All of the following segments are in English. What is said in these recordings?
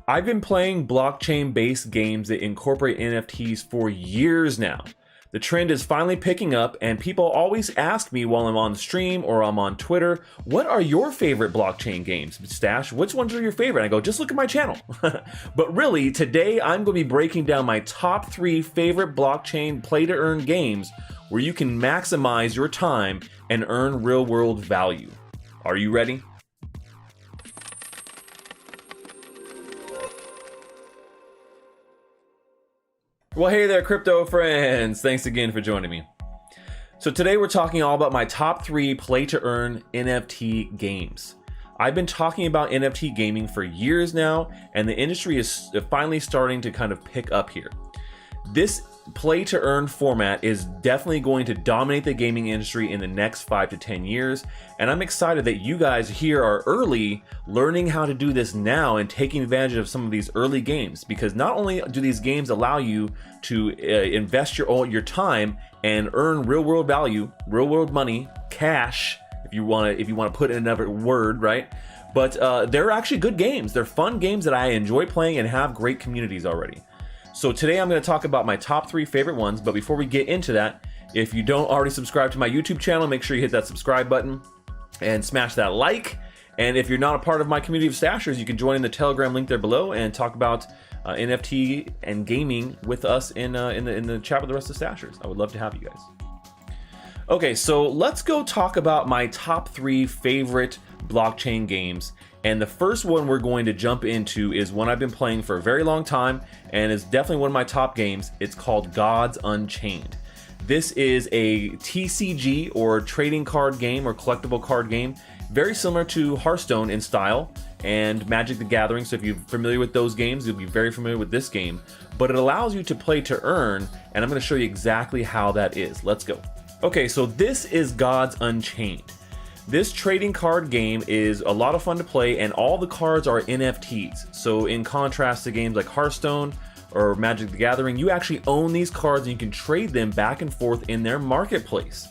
I've been playing blockchain-based games that incorporate NFTs for years now. The trend is finally picking up, and people always ask me while I'm on the stream or I'm on Twitter, what are your favorite blockchain games? Stash, which ones are your favorite? I go, just look at my channel. But really, today I'm going to be breaking down my top 3 favorite blockchain play-to-earn games where you can maximize your time and earn real-world value. Are you ready? Well, hey there, crypto friends. Thanks again for joining me. So today we're talking all about my top 3 play-to-earn NFT games. I've been talking about NFT gaming for years now, and the industry is finally starting to kind of pick up here. This play-to-earn format is definitely going to dominate the gaming industry in the next 5 to 10 years, and I'm excited that you guys here are early learning how to do this now and taking advantage of some of these early games, because not only do these games allow you to invest your time and earn real-world value, real-world money, cash, if you want to put in another word, right? But they're actually good games. They're fun games that I enjoy playing and have great communities already. So today I'm going to talk about my top 3 favorite ones, but before we get into that, if you don't already subscribe to my YouTube channel, make sure you hit that subscribe button and smash that like. And if you're not a part of my community of stashers, you can join in the Telegram link there below and talk about NFT and gaming with us in the chat with the rest of the stashers. I would love to have you guys. Okay, so let's go talk about my top 3 favorite blockchain games. And the first one we're going to jump into is one I've been playing for a very long time, and is definitely one of my top games. It's called Gods Unchained. This is a TCG, or trading card game, or collectible card game, very similar to Hearthstone in style and Magic the Gathering. So if you're familiar with those games, you'll be very familiar with this game. But it allows you to play to earn, and I'm going to show you exactly how that is. Let's go. Okay, so this is Gods Unchained. This trading card game is a lot of fun to play, and all the cards are NFTs. So in contrast to games like Hearthstone or Magic the Gathering, you actually own these cards and you can trade them back and forth in their marketplace.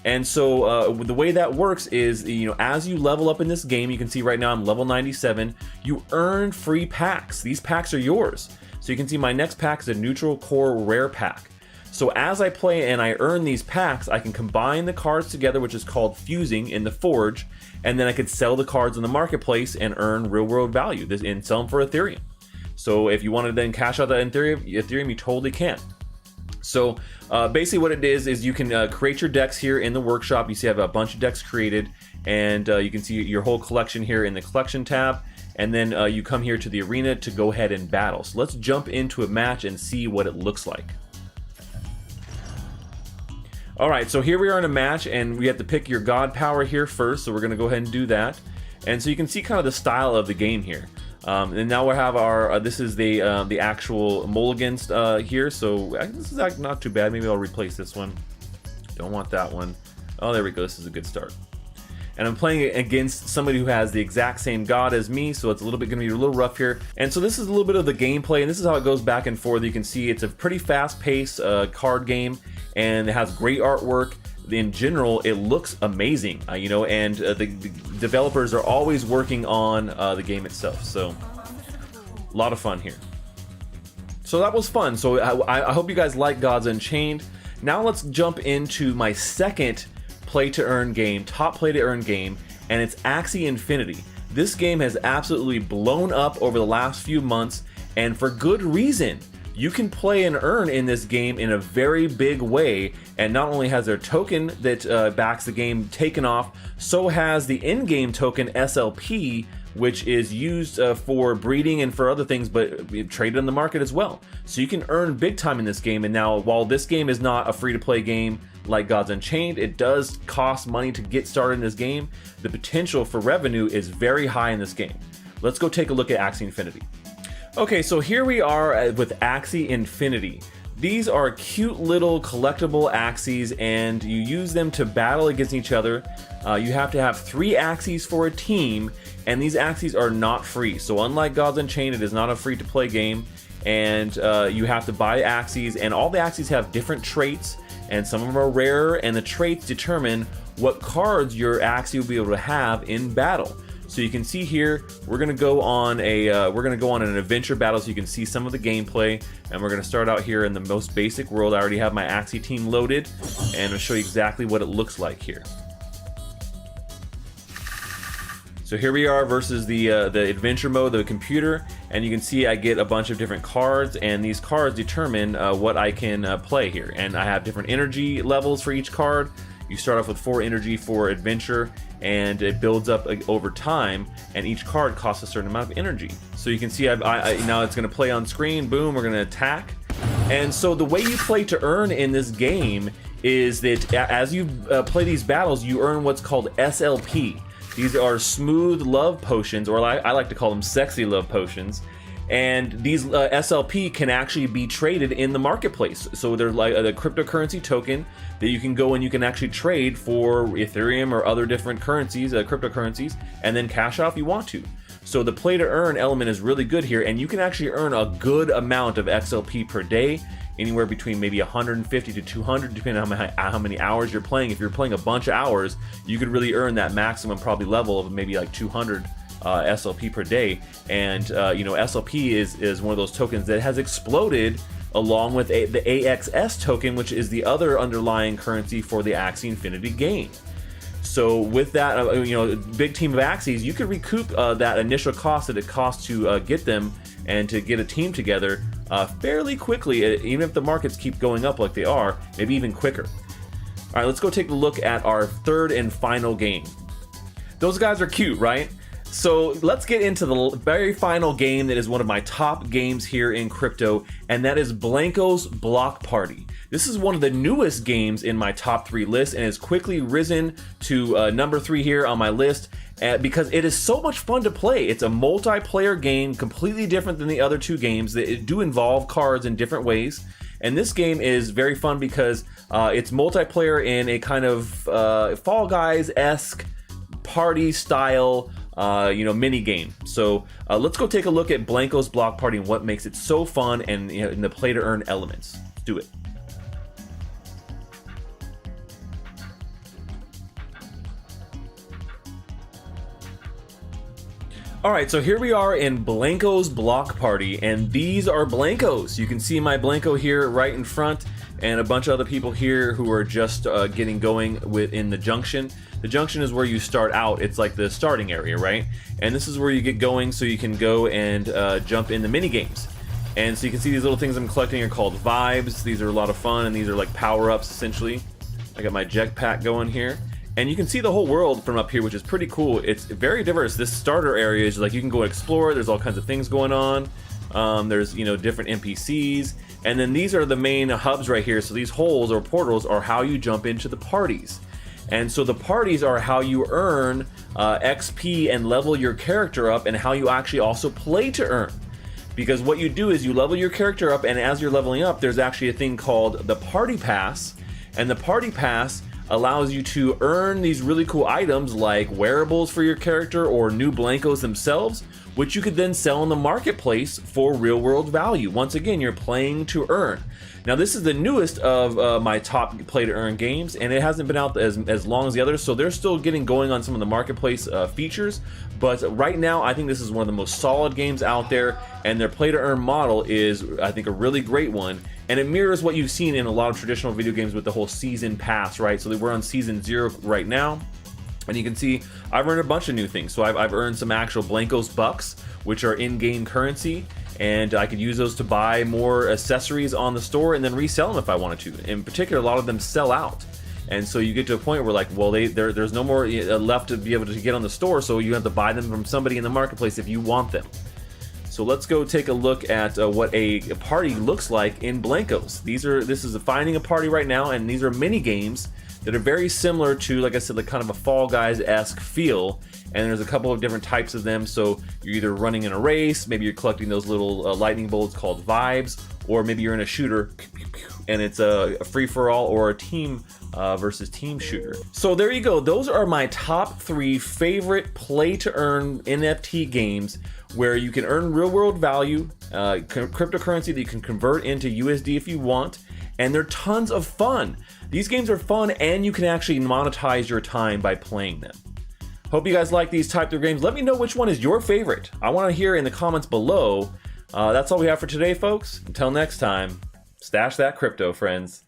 And so the way that works is, as you level up in this game, you can see right now I'm level 97, you earn free packs. These packs are yours. So you can see my next pack is a neutral core rare pack. So as I play and I earn these packs, I can combine the cards together, which is called fusing in the Forge, and then I could sell the cards in the marketplace and earn real-world value and sell them for Ethereum. So if you want to then cash out that Ethereum, you totally can. So basically what it is you can create your decks here in the workshop. You see I have a bunch of decks created, and you can see your whole collection here in the collection tab. And then you come here to the arena to go ahead and battle. So let's jump into a match and see what it looks like. All right, so here we are in a match, and we have to pick your god power here first, so we're going to go ahead and do that. And so you can see kind of the style of the game here. And now we have our, this is the actual mulligans here, so this is actually not too bad. Maybe I'll replace this one. Don't want that one. Oh, there we go, this is a good start. And I'm playing against somebody who has the exact same god as me, so it's going to be a little rough here. And so this is a little bit of the gameplay, and this is how it goes back and forth. You can see it's a pretty fast-paced card game, and it has great artwork. In general, it looks amazing, and the developers are always working on the game itself. So a lot of fun here. So that was fun. So I hope you guys like Gods Unchained. Now let's jump into my second play-to-earn game, top play-to-earn game, and it's Axie Infinity. This game has absolutely blown up over the last few months, and for good reason. You can play and earn in this game in a very big way, and not only has their token that backs the game taken off, so has the in-game token SLP, which is used for breeding and for other things, but traded on the market as well. So you can earn big time in this game. And now, while this game is not a free-to-play game like Gods Unchained, it does cost money to get started in this game. The potential for revenue is very high in this game. Let's go take a look at Axie Infinity. Okay, so here we are with Axie Infinity. These are cute little collectible Axies, and you use them to battle against each other. You have to have 3 Axies for a team, and these Axies are not free. So unlike Gods Unchained, it is not a free-to-play game, and you have to buy Axies, and all the Axies have different traits, and some of them are rarer, and the traits determine what cards your Axie will be able to have in battle. So you can see here, we're gonna go on an adventure battle, so you can see some of the gameplay. And we're gonna start out here in the most basic world. I already have my Axie team loaded, and I'll show you exactly what it looks like here. So here we are versus the adventure mode, the computer, and you can see I get a bunch of different cards, and these cards determine what I can play here. And I have different energy levels for each card. You start off with 4 energy for adventure, and it builds up over time, and each card costs a certain amount of energy. So you can see now it's going to play on screen. Boom, we're going to attack. And so the way you play to earn in this game is that as you play these battles, you earn what's called SLP. These are smooth love potions, or I like to call them sexy love potions. And these SLP can actually be traded in the marketplace. So they're like a cryptocurrency token that you can go and you can actually trade for Ethereum or other different currencies, cryptocurrencies, and then cash out if you want to. So the play to earn element is really good here, and you can actually earn a good amount of XLP per day, anywhere between maybe 150 to 200, depending on how many hours you're playing. If you're playing a bunch of hours, you could really earn that maximum probably level of maybe like 200 SLP per day. And SLP is one of those tokens that has exploded along with the AXS token, which is the other underlying currency for the Axie Infinity game. So with that, big team of Axies, you could recoup that initial cost that it costs to get them and to get a team together fairly quickly, even if the markets keep going up like they are, maybe even quicker. All right, let's go take a look at our third and final game. Those guys are cute, right? So let's get into the very final game that is one of my top games here in crypto, and that is Blanco's Block Party. This is one of the newest games in my top 3 list, and has quickly risen to number 3 here on my list because it is so much fun to play. It's a multiplayer game, completely different than the other 2 games that do involve cards in different ways. And this game is very fun because it's multiplayer in a kind of Fall Guys-esque party style mini game. So let's go take a look at Blanco's Block Party and what makes it so fun, and in the play to earn elements. Let's do it. All right, so here we are in Blanco's Block Party, and these are Blancos. You can see my Blanco here right in front, and a bunch of other people here who are just getting going in the junction. The junction is where you start out. It's like the starting area, right? And this is where you get going, so you can go and jump in the mini games. And so you can see these little things I'm collecting are called vibes. These are a lot of fun, and these are like power-ups essentially. I got my jetpack going here. And you can see the whole world from up here, which is pretty cool. It's very diverse. This starter area is like you can go explore. There's all kinds of things going on. There's different NPCs, and then these are the main hubs right here. So these holes or portals are how you jump into the parties. And so the parties are how you earn XP and level your character up, and how you actually also play to earn. Because what you do is you level your character up, and as you're leveling up, there's actually a thing called the Party Pass, and the Party Pass allows you to earn these really cool items like wearables for your character or new Blancos themselves, which you could then sell in the marketplace for real world value. Once again, you're playing to earn. Now this is the newest of my top play to earn games, and it hasn't been out as long as the others, so they're still getting going on some of the marketplace features. But right now I think this is one of the most solid games out there, and their play to earn model is, I think, a really great one. And it mirrors what you've seen in a lot of traditional video games with the whole season pass, right? So we're on season 0 right now. And you can see I've earned a bunch of new things. So I've earned some actual Blancos bucks, which are in-game currency. And I could use those to buy more accessories on the store and then resell them if I wanted to. In particular, a lot of them sell out. And so you get to a point where like, well, there's no more left to be able to get on the store. So you have to buy them from somebody in the marketplace if you want them. So let's go take a look at what a party looks like in Blancos. This is finding a party right now, and these are mini games that are very similar to, like I said, like kind of a Fall Guys-esque feel. And there's a couple of different types of them. So you're either running in a race, maybe you're collecting those little lightning bolts called vibes, or maybe you're in a shooter and it's a free-for-all or a team versus team shooter. So there you go. Those are my top 3 favorite play-to-earn NFT games where you can earn real-world value, cryptocurrency that you can convert into USD if you want, and they're tons of fun. These games are fun, and you can actually monetize your time by playing them. Hope you guys like these type 3 games. Let me know which one is your favorite. I want to hear in the comments below. That's all we have for today, folks. Until next time, stash that crypto, friends.